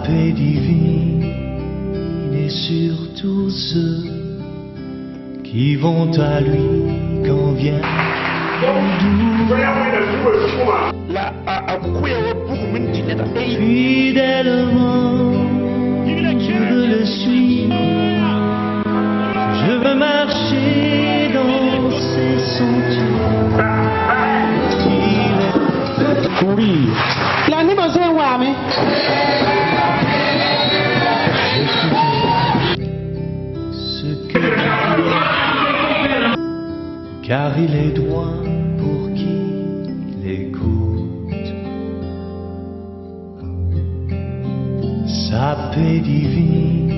paix divine est sur tous ceux qui vont à lui quand vient le doux. Fidèlement, je veux le suivre. Je veux marcher dans ses sentiers. Oui. La nuit, Ce que car il est droit pour qui l'écoute. Sa paix divine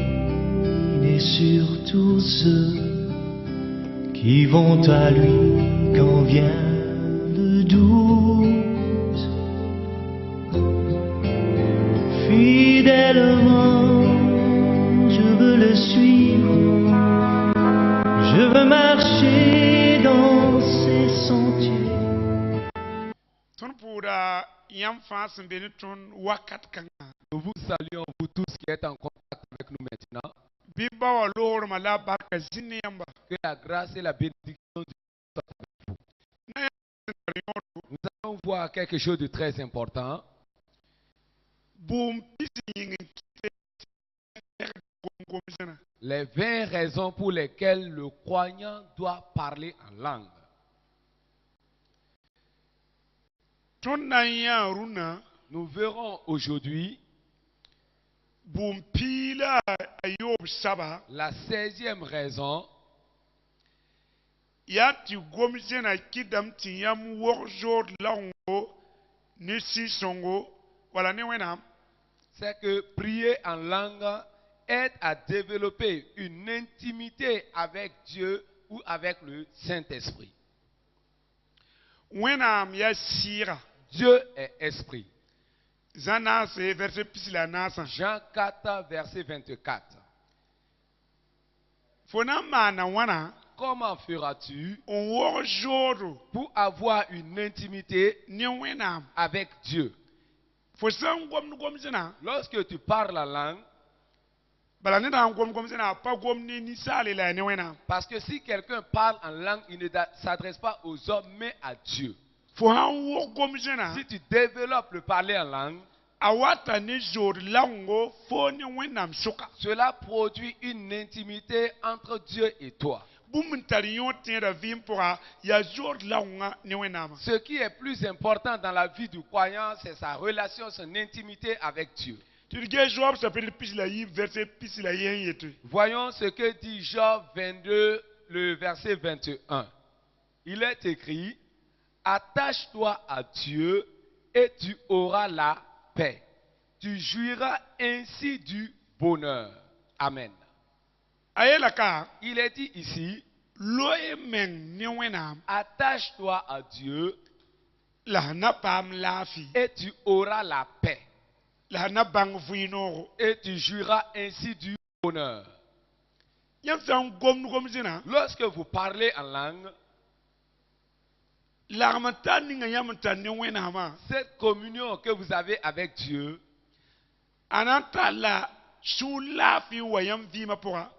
est sur tous ceux qui vont à lui quand vient le doute. Fidèlement, je veux le suivre. Je veux marcher dans ses sentiers. Nous vous saluons, vous tous qui êtes en contact avec nous maintenant. Que la grâce et la bénédiction de Dieu soient avec vous. Nous allons voir quelque chose de très important. Les 20 raisons pour lesquelles le croyant doit parler en langue. Nous verrons aujourd'hui la 16e raison c'est que prier en langue aide à développer une intimité avec Dieu ou avec le Saint-Esprit. Dieu est esprit. Jean 4, verset 24. Comment feras-tu pour avoir une intimité avec Dieu? Lorsque tu parles en langue, parce que si quelqu'un parle en langue, il ne s'adresse pas aux hommes mais à Dieu. Si tu développes le parler en langue, cela produit une intimité entre Dieu et toi. Ce qui est plus important dans la vie du croyant, c'est sa relation, son intimité avec Dieu. Voyons ce que dit Job 22, le verset 21. Il est écrit: attache-toi à Dieu et tu auras la paix. Tu jouiras ainsi du bonheur. Amen. Il est dit ici: attache-toi à Dieu et tu auras la paix. Et tu jouiras ainsi du bonheur. Lorsque vous parlez en langue, cette communion que vous avez avec Dieu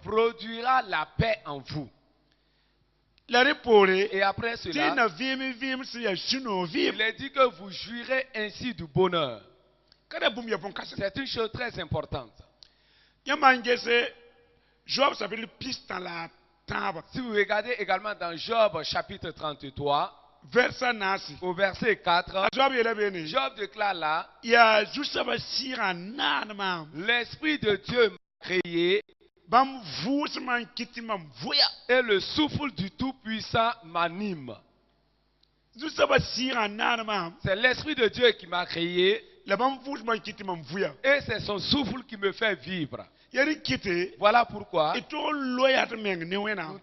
produira la paix en vous. Et après cela, il est dit que vous jouirez ainsi du bonheur. C'est une chose très importante. Si vous regardez également dans Job chapitre 33, au verset 4, Job déclare là: l'Esprit de Dieu m'a créé et le souffle du Tout-Puissant m'anime. C'est l'Esprit de Dieu qui m'a créé et c'est son souffle qui me fait vivre. Voilà pourquoi nous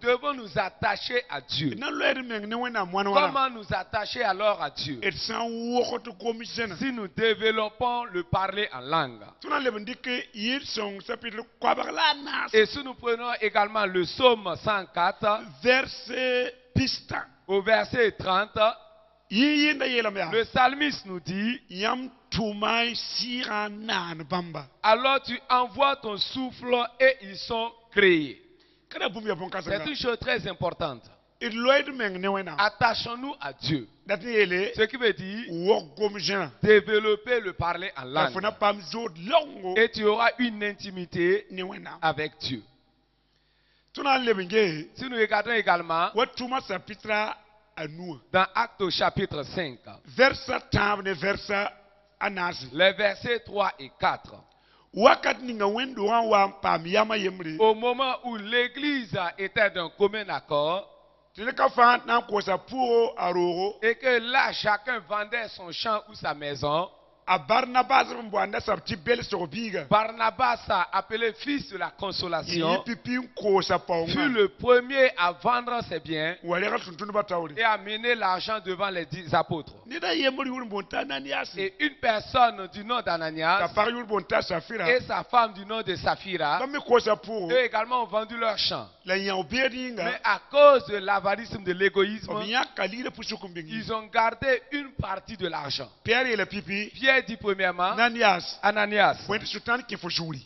devons nous attacher à Dieu. Comment nous attacher alors à Dieu? Si nous développons le parler en langue. Et si nous prenons également le psaume 104, au verset 30, le psalmiste nous dit: alors tu envoies ton souffle et ils sont créés. C'est une chose très importante. Attachons-nous à Dieu. Ce qui veut dire développer le parler en langue. Et tu auras une intimité avec Dieu. Si nous regardons également dans Actes au chapitre 5, les versets 3 et 4. Au moment où l'église était d'un commun accord, et que là chacun vendait son champ ou sa maison, Barnabas a appelé fils de la consolation, fut le premier à vendre ses biens et à mener l'argent devant les 10 apôtres. Et une personne du nom d'Ananias et sa femme du nom de Saphira, eux également ont vendu leur champ. Mais à cause de l'avarisme, de l'égoïsme, ils ont gardé une partie de l'argent. Pierre dit premièrement, Ananias,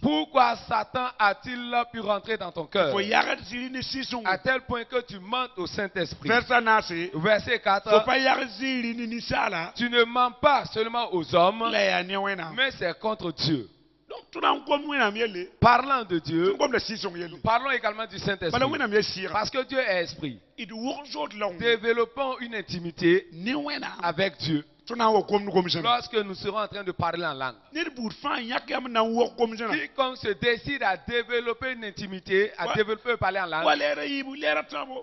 pourquoi Satan a-t-il pu rentrer dans ton cœur à tel point que tu mentes au Saint-Esprit? Verset 4, tu ne mens pas seulement aux hommes, mais c'est contre Dieu. Parlant de Dieu, nous parlons également du Saint-Esprit. Parce que Dieu est esprit. Développons une intimité avec Dieu lorsque nous serons en train de parler en langue. Quiconque se décide à développer une intimité, à développer parler en langue,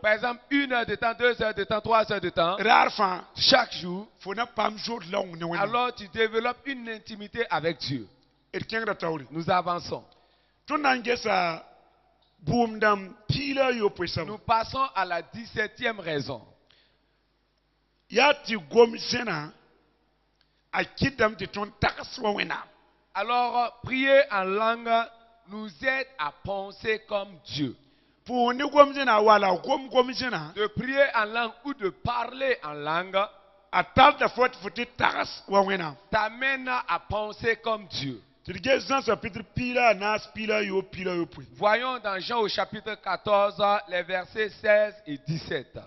par exemple 1 heure de temps, 2 heures de temps, 3 heures de temps, chaque jour, alors tu développes une intimité avec Dieu. Nous avançons. Nous passons à la 17e raison. Alors, prier en langue nous aide à penser comme Dieu. De prier en langue ou de parler en langue t'amène à penser comme Dieu. Voyons dans Jean au chapitre 14, les versets 16 et 17.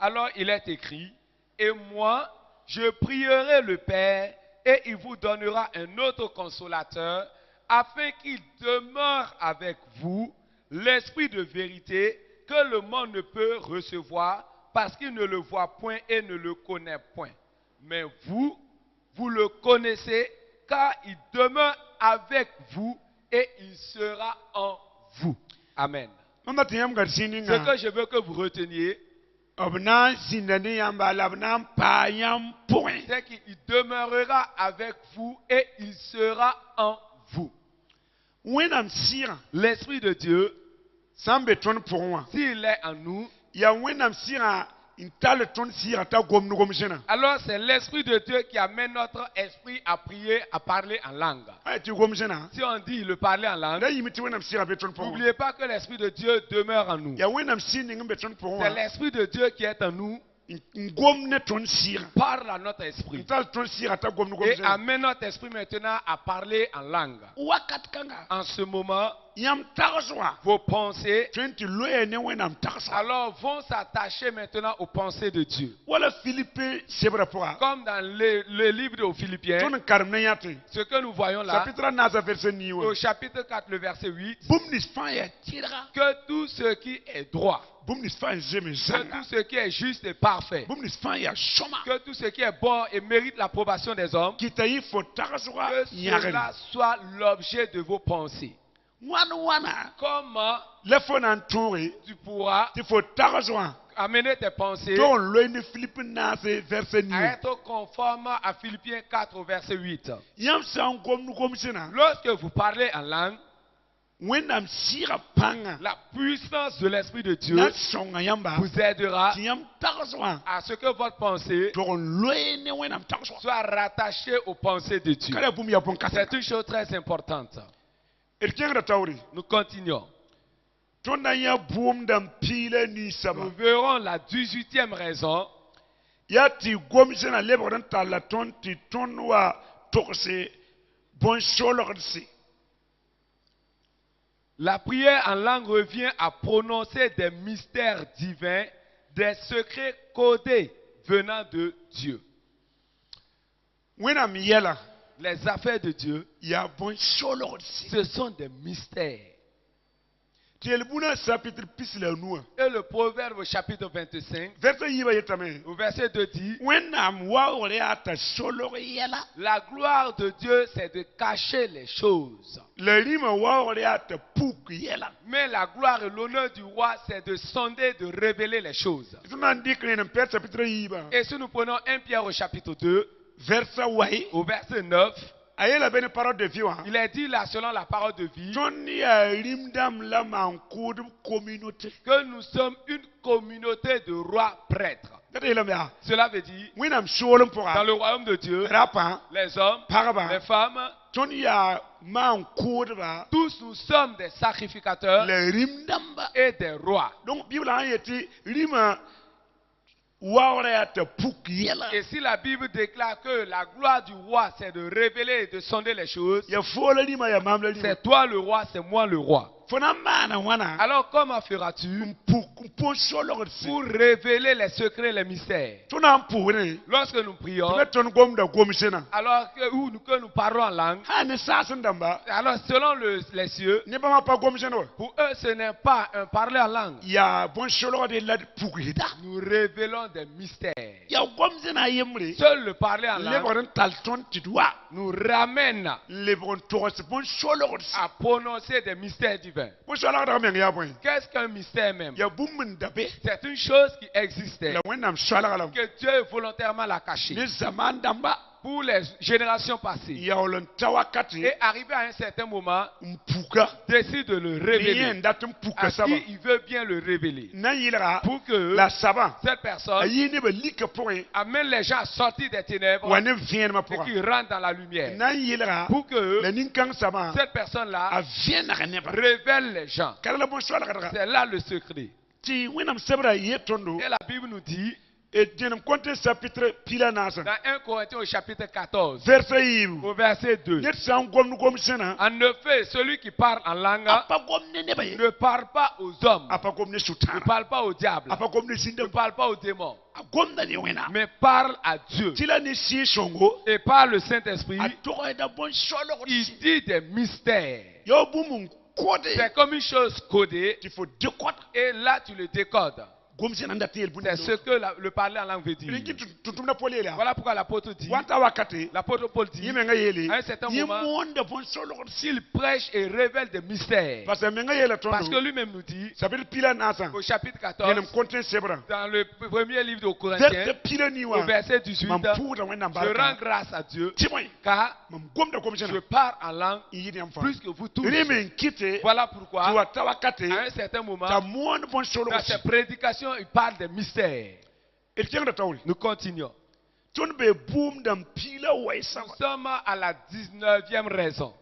Alors il est écrit, et moi, je prierai le Père, et il vous donnera un autre consolateur, afin qu'il demeure avec vous, l'esprit de vérité, que le monde ne peut recevoir, parce qu'il ne le voit point et ne le connaît point. Mais vous, vous le connaissez, car il demeure avec vous et il sera en vous. Amen. Ce que je veux que vous reteniez, c'est qu'il demeurera avec vous et il sera en vous. L'Esprit de Dieu, s'il est en nous, alors c'est l'Esprit de Dieu qui amène notre esprit à prier, à parler en langue. Si on dit le parler en langue, n'oubliez pas que l'Esprit de Dieu demeure en nous. C'est l'Esprit de Dieu qui est en nous, parle à notre esprit et amène notre esprit maintenant à parler en langue. En ce moment, vos pensées alors vont s'attacher maintenant aux pensées de Dieu. Comme dans le livre aux Philippiens, ce que nous voyons là, au chapitre 4, le verset 8, que tout ce qui est droit, que tout ce qui est juste et parfait, que tout ce qui est bon et mérite l'approbation des hommes, que cela soit l'objet de vos pensées. Comment tu pourras amener tes pensées à être conforme à Philippiens 4 verset 8. Lorsque vous parlez en langue, la puissance de l'Esprit de Dieu vous aidera à ce que votre pensée soit rattachée aux pensées de Dieu. C'est une chose très importante. Nous continuons. Nous verrons la 18e raison. La prière en langue revient à prononcer des mystères divins, des secrets codés venant de Dieu. Les affaires de Dieu, ce sont des mystères. Et le proverbe au chapitre 25, au verset 2 dit, la gloire de Dieu c'est de cacher les choses. Mais la gloire et l'honneur du roi c'est de sonder, de révéler les choses. Et si nous prenons 1 Pierre au chapitre 2, au verset 9, il est dit là selon la parole de vie que nous sommes une communauté de rois prêtres. Cela veut dire dans le royaume de Dieu, les hommes, les femmes, tous nous sommes des sacrificateurs et des rois. Et si la Bible déclare que la gloire du roi c'est de révéler et de sonder les choses, c'est toi le roi, c'est moi le roi. Alors comment feras-tu pour révéler les secrets, les mystères? Lorsque nous prions, alors que nous parlons en langue, alors selon les cieux, pour eux ce n'est pas un parler en langue. Nous révélons des mystères. Seul le parler en langue nous ramène à prononcer des mystères divins. Qu'est-ce qu'un mystère même? C'est une chose qui existait, que Dieu volontairement l'a caché pour les générations passées. Et arrivé à un certain moment, décide de le révéler à qui il veut bien le révéler, pour que cette personne amène les gens à sortir des ténèbres et qu'ils rentrent dans la lumière, pour que cette personne-là révèle les gens. C'est là le secret. Et la Bible nous dit dans 1 Corinthiens au chapitre 14, au verset 2, en effet, celui qui parle en langue ne parle pas aux hommes, ne parle pas au diable, ne parle pas aux démons, mais parle à Dieu. Et par le Saint-Esprit, il dit des mystères. C'est comme une chose codée, et là tu le décodes. C'est ce que le parler en langue veut dire. Voilà pourquoi l'apôtre dit, l'apôtre Paul dit, à un certain moment, s'il prêche et révèle des mystères, parce que lui-même nous dit, au chapitre 14, dans le premier livre de Corinthiens, au verset 18, je rends grâce à Dieu, car je parle en langue plus que vous tous. Voilà pourquoi, à un certain moment, dans ses prédications, il parle des mystères. Nous continuons. Nous sommes à la 19e raison.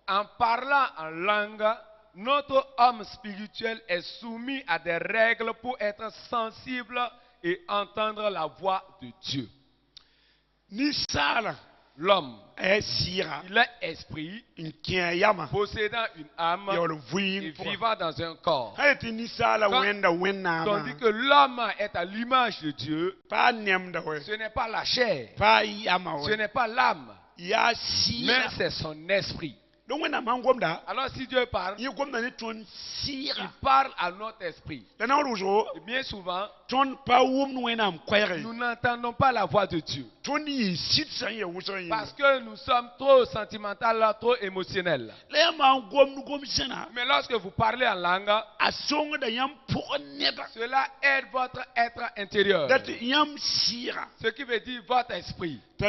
En parlant en langue, notre homme spirituel est soumis à des règles pour être sensible et entendre la voix de Dieu. L'homme, il est esprit, possédant une âme et vivant dans un corps. Tandis que l'homme est à l'image de Dieu, ce n'est pas la chair, ce n'est pas l'âme, mais c'est son esprit. Alors si Dieu parle, il parle à notre esprit. Et bien souvent, nous n'entendons pas la voix de Dieu. Parce que nous sommes trop sentimentaux, trop émotionnels. Mais lorsque vous parlez en langue, cela aide votre être intérieur. Ce qui veut dire votre esprit. Et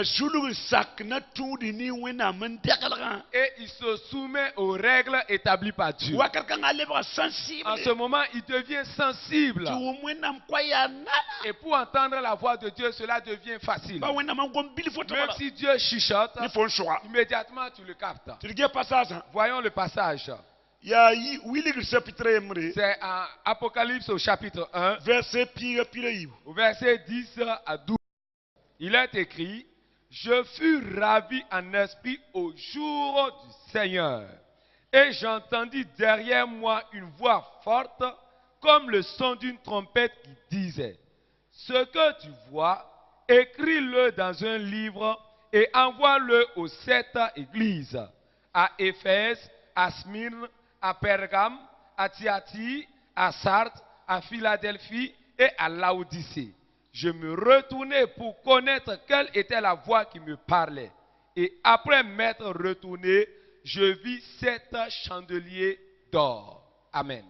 il se soumet aux règles établies par Dieu. En ce moment, il devient sensible Et pour entendre la voix de Dieu, cela devient facile. Même si Dieu chuchote, immédiatement tu le captes. Voyons le passage. C'est en Apocalypse au chapitre 1, au verset 10 à 12. Il est écrit: je fus ravi en esprit au jour du Seigneur, et j'entendis derrière moi une voix forte, comme le son d'une trompette qui disait: ce que tu vois, écris-le dans un livre et envoie-le aux 7 églises, à Éphèse, à Smyrne, à Pergame, à Thyatire, à Sardes, à Philadelphie et à Laodicée. Je me retournai pour connaître quelle était la voix qui me parlait. Et après m'être retourné, je vis 7 chandeliers d'or. Amen.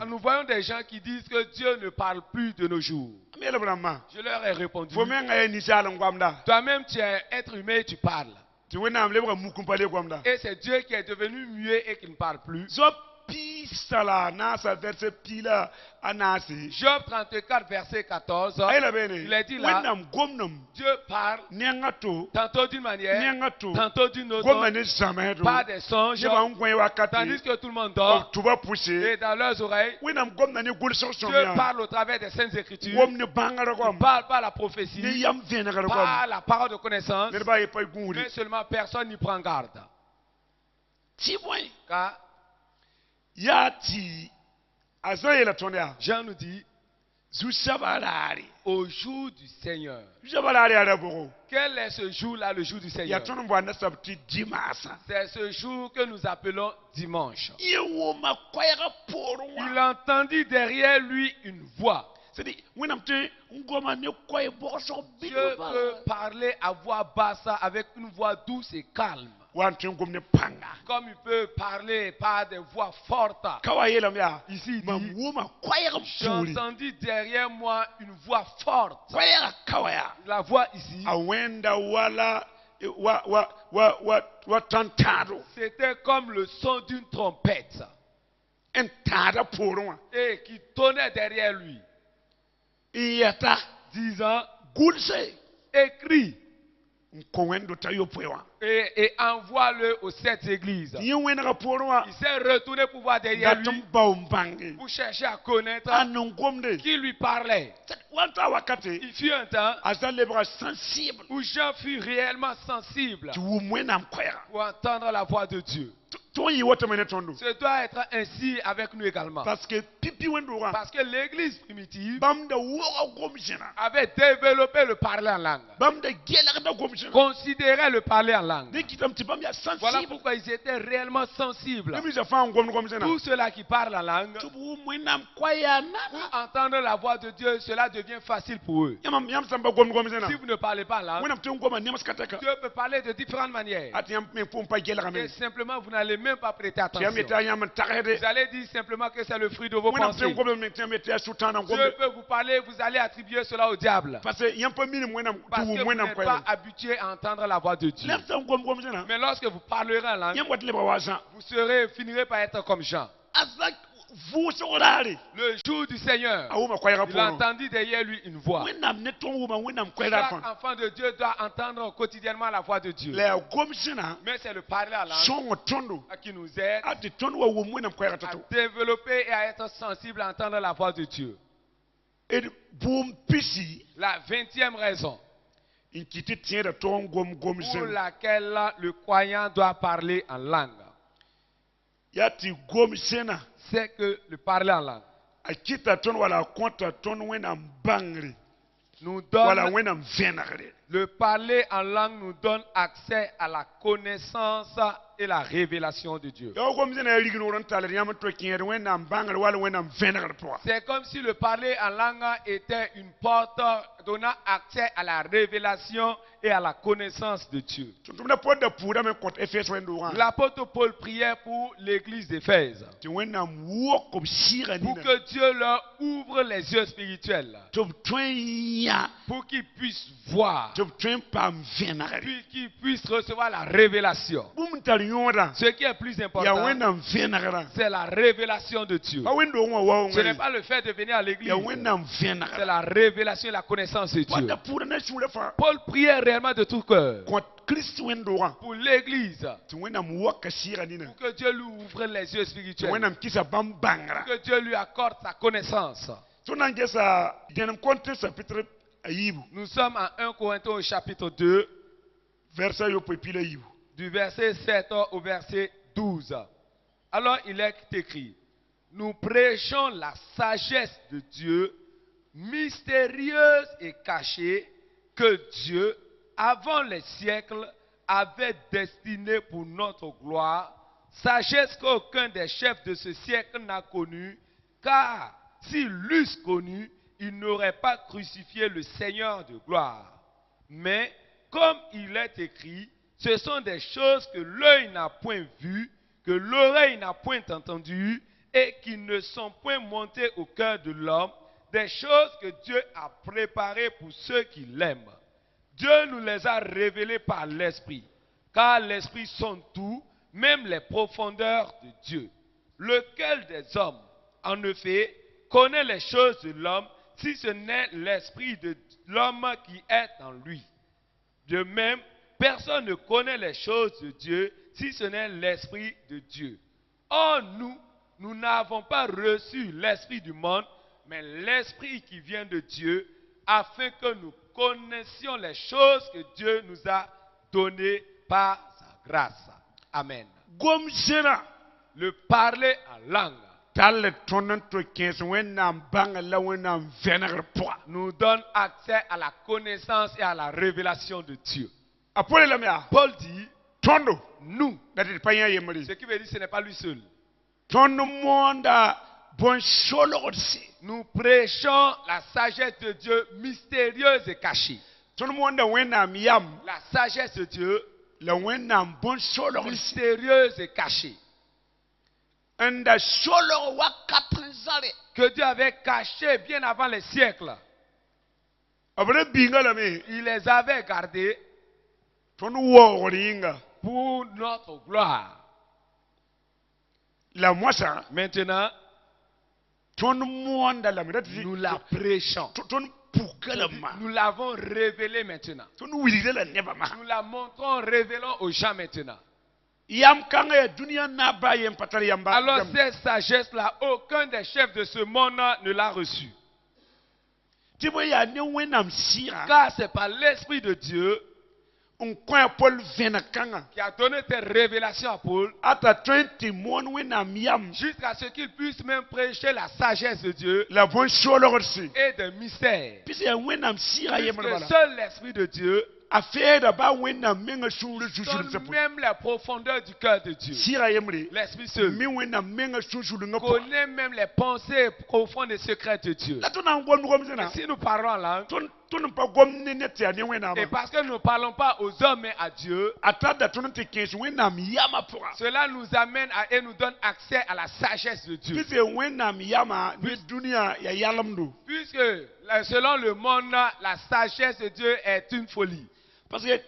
Nous voyons des gens qui disent que Dieu ne parle plus de nos jours. Je leur ai répondu: toi-même tu es être humain et tu parles. Et c'est Dieu qui est devenu muet et qui ne parle plus. Job 34, verset 14. Il est dit là: Dieu parle tantôt d'une manière, tantôt d'une autre, par des songes, tandis que tout le monde dort. Et dans leurs oreilles, Dieu parle au travers des Saintes Écritures. Il parle par la prophétie, par la parole de connaissance. Mais seulement personne n'y prend garde. Car Jean nous dit: au jour du Seigneur. Quel est ce jour-là, le jour du Seigneur? C'est ce jour que nous appelons dimanche. Il entendit derrière lui une voix. Dieu peut parler à voix basse avec une voix douce et calme, comme il peut parler par des voix fortes. Ici, j'entendis derrière moi une voix forte. La voix ici, c'était comme le son d'une trompette et qui tonnait derrière lui, disant: écris et envoie-le aux 7 églises. Il s'est retourné pour voir derrière lui, pour chercher à connaître qui lui parlait. Il fut un temps où Jean fut réellement sensible pour entendre la voix de Dieu. Ce doit être ainsi avec nous également. Parce que l'église primitive avait développé le parler en langue, considérait le parler en langue. Voilà pourquoi ils étaient réellement sensibles. Tous ceux-là qui parlent en langue, pour entendre la voix de Dieu, cela devient facile pour eux. Si vous ne parlez pas en langue, Dieu peut parler de différentes manières. Et simplement, vous n'allez même pas prêter attention. Vous allez dire simplement que c'est le fruit de vos pensées. Dieu peut vous parler, vous allez attribuer cela au diable. Parce que vous n'êtes pas habitué à entendre la voix de Dieu. Mais lorsque vous parlerez en langue, vous finirez par être comme Jean. Le jour du Seigneur, il entendit derrière lui une voix. Chaque enfant de Dieu doit entendre quotidiennement la voix de Dieu. Mais c'est le parler en langue qui nous aide à développer et à être sensible à entendre la voix de Dieu. La 20e raison pour laquelle le croyant doit parler en langue, c'est que le parler en langue nous donne, le parler en langue nous donne accès à la connaissance et la révélation de Dieu. C'est comme si le parler en langue était une porte donnant accès à la révélation et à la connaissance de Dieu. L'apôtre Paul priait pour l'église d'Éphèse, pour que Dieu leur ouvre les yeux spirituels, pour qu'ils puissent voir, puis qu'ils puissent recevoir la révélation. Ce qui est plus important, c'est la révélation de Dieu. Ce n'est pas le fait de venir à l'église, c'est la révélation et la connaissance de Dieu. Paul priait réellement de tout cœur pour l'église, pour que Dieu lui ouvre les yeux spirituels, pour que Dieu lui accorde sa connaissance. Nous sommes en 1 Corinthiens au chapitre 2, du verset 7 au verset 12. Alors il est écrit: nous prêchons la sagesse de Dieu, mystérieuse et cachée, que Dieu, avant les siècles, avait destinée pour notre gloire, sagesse qu'aucun des chefs de ce siècle n'a connue, car s'ils l'eussent connue, ils n'auraient pas crucifié le Seigneur de gloire. Mais, comme il est écrit, ce sont des choses que l'œil n'a point vues, que l'oreille n'a point entendues, et qui ne sont point montées au cœur de l'homme, des choses que Dieu a préparées pour ceux qui l'aiment. Dieu nous les a révélées par l'Esprit, car l'Esprit sonde tout, même les profondeurs de Dieu. Lequel des hommes, en effet, connaît les choses de l'homme, si ce n'est l'Esprit de l'homme qui est en lui? De même, personne ne connaît les choses de Dieu, si ce n'est l'Esprit de Dieu. Or, nous n'avons pas reçu l'Esprit du monde, mais l'Esprit qui vient de Dieu, afin que nous connaissions les choses que Dieu nous a données par sa grâce. Amen. Le parler en langue nous donne accès à la connaissance et à la révélation de Dieu. Paul dit, nous, ce qui veut dire que ce n'est pas lui seul. Nous prêchons la sagesse de Dieu mystérieuse et cachée. La sagesse de Dieu mystérieuse et cachée. Que Dieu avait caché bien avant les siècles. Il les avait gardés pour notre gloire. Maintenant, nous la prêchons. Nous l'avons révélé maintenant. Nous la montrons, révélons aux gens maintenant. Alors cette sagesse-là, aucun des chefs de ce monde ne l'a reçue. Car c'est par l'Esprit de Dieu qui a donné cette révélation à Paul, jusqu'à ce qu'il puisse même prêcher la sagesse de Dieu et des mystères. Puisque seul l'Esprit de Dieu donne même la profondeur du cœur de Dieu. L'Esprit seul connaît même les pensées profondes et secrètes de Dieu. Si nous parlons en langue, et parce que nous ne parlons pas aux hommes mais à Dieu, cela nous amène et nous donne accès à la sagesse de Dieu. Puisque selon le monde, la sagesse de Dieu est une folie. Parce que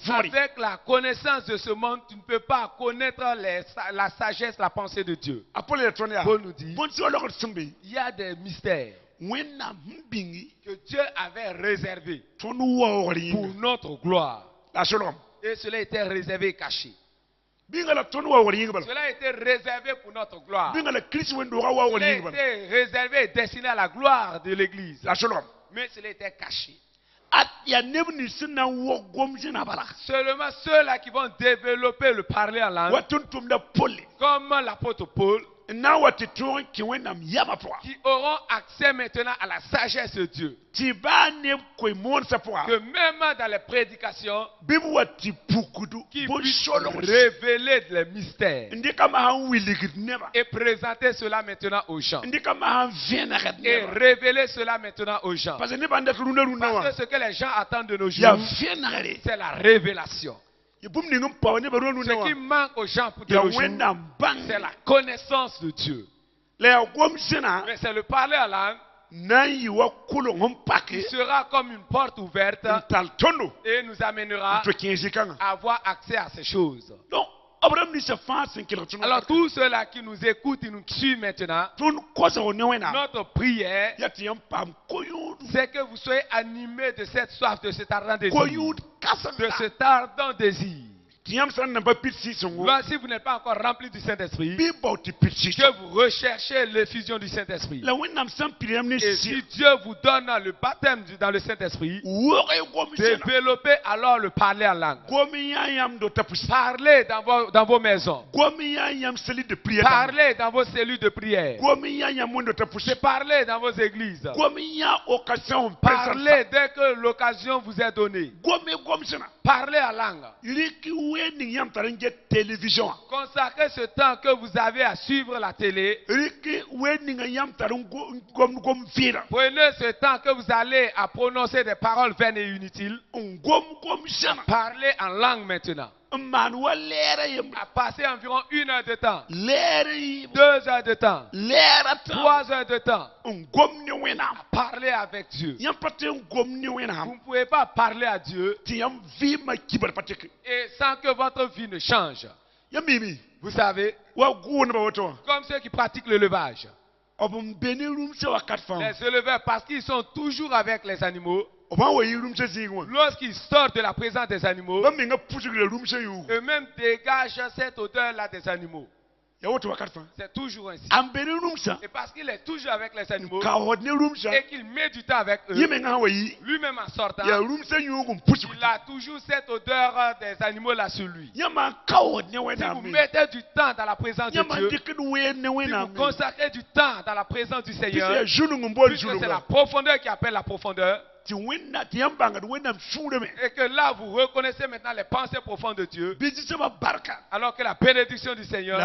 avec la connaissance de ce monde, tu ne peux pas connaître la sagesse, la pensée de Dieu. Paul nous dit, il y a des mystères que Dieu avait réservés pour notre gloire. Et cela était réservé et caché. Cela a été réservé pour notre gloire. Cela a été réservé et destiné à la gloire de l'Église. Mais cela était caché. Seulement ceux-là qui vont développer le parler en langue, comme l'apôtre Paul, qui auront accès maintenant à la sagesse de Dieu. Que même dans les prédications, qui puissent révéler les mystères et présenter cela maintenant aux gens. Et révéler cela maintenant aux gens. Parce que ce que les gens attendent de nos jours, c'est la révélation. Ce qui manque aux gens pour de nos jours, c'est la connaissance de Dieu. Mais c'est le parler à langue qui sera comme une porte ouverte et nous amènera à avoir accès à ces choses. Alors tous ceux-là qui nous écoutent et nous suivent maintenant, notre prière, c'est que vous soyez animés de cette soif, de cet ardent désir. De cet ardent désir. Si vous n'êtes pas encore rempli du Saint-Esprit, que vous recherchez l'effusion du Saint-Esprit. Et si Dieu vous donne le baptême dans le Saint-Esprit, développez alors le parler en langue. Parlez dans vos maisons. Parlez dans vos cellules de prière. Parlez dans vos églises. Parlez dès que l'occasion vous est donnée. Parlez en langue. Consacrez ce temps que vous avez à suivre la télé. Prenez ce temps que vous allez à prononcer des paroles vaines et inutiles. Parlez en langue maintenant. À passer environ 1 heure de temps, 2 heures de temps, 3 heures de temps, à parler avec Dieu. Vous ne pouvez pas parler à Dieu et sans que votre vie ne change. Vous savez, comme ceux qui pratiquent le levage, les éleveurs, parce qu'ils sont toujours avec les animaux, lorsqu'ils sortent de la présence des animaux, eux-mêmes dégagent cette odeur-là des animaux. C'est toujours ainsi. Et parce qu'il est toujours avec les animaux et qu'il met du temps avec eux, lui-même en sortant, il a toujours cette odeur des animaux là sur lui. Si vous mettez du temps dans la présence de Dieu, si vous consacrez du temps dans la présence du Seigneur, puisque c'est la profondeur qui appelle la profondeur, et que là vous reconnaissez maintenant les pensées profondes de Dieu, alors que la bénédiction du Seigneur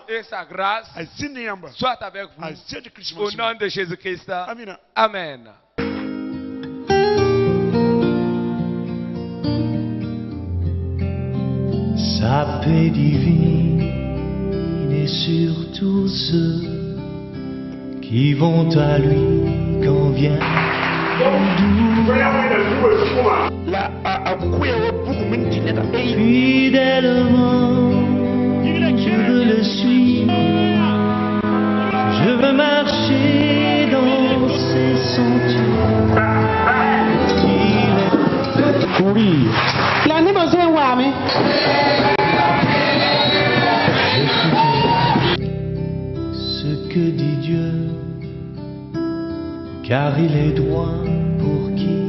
et sa grâce soit avec vous au nom de Jésus-Christ. Amen. Sa paix divine est sur tous ceux qui vont à lui quand vient fidèlement, je veux le suivre, je veux marcher dans ses sentiers. Oui. L'année besoin wami. Ce que dit Dieu, car il est droit pour qui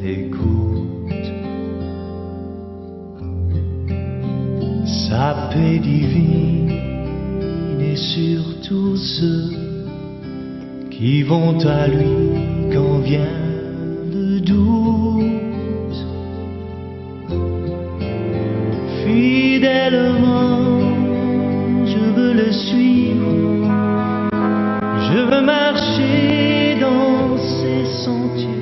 l'écoute. Sa paix divine est sur tous ceux qui vont à lui quand vient le doute. Fidèlement, je veux le suivre, je veux marcher dans ses sentiers.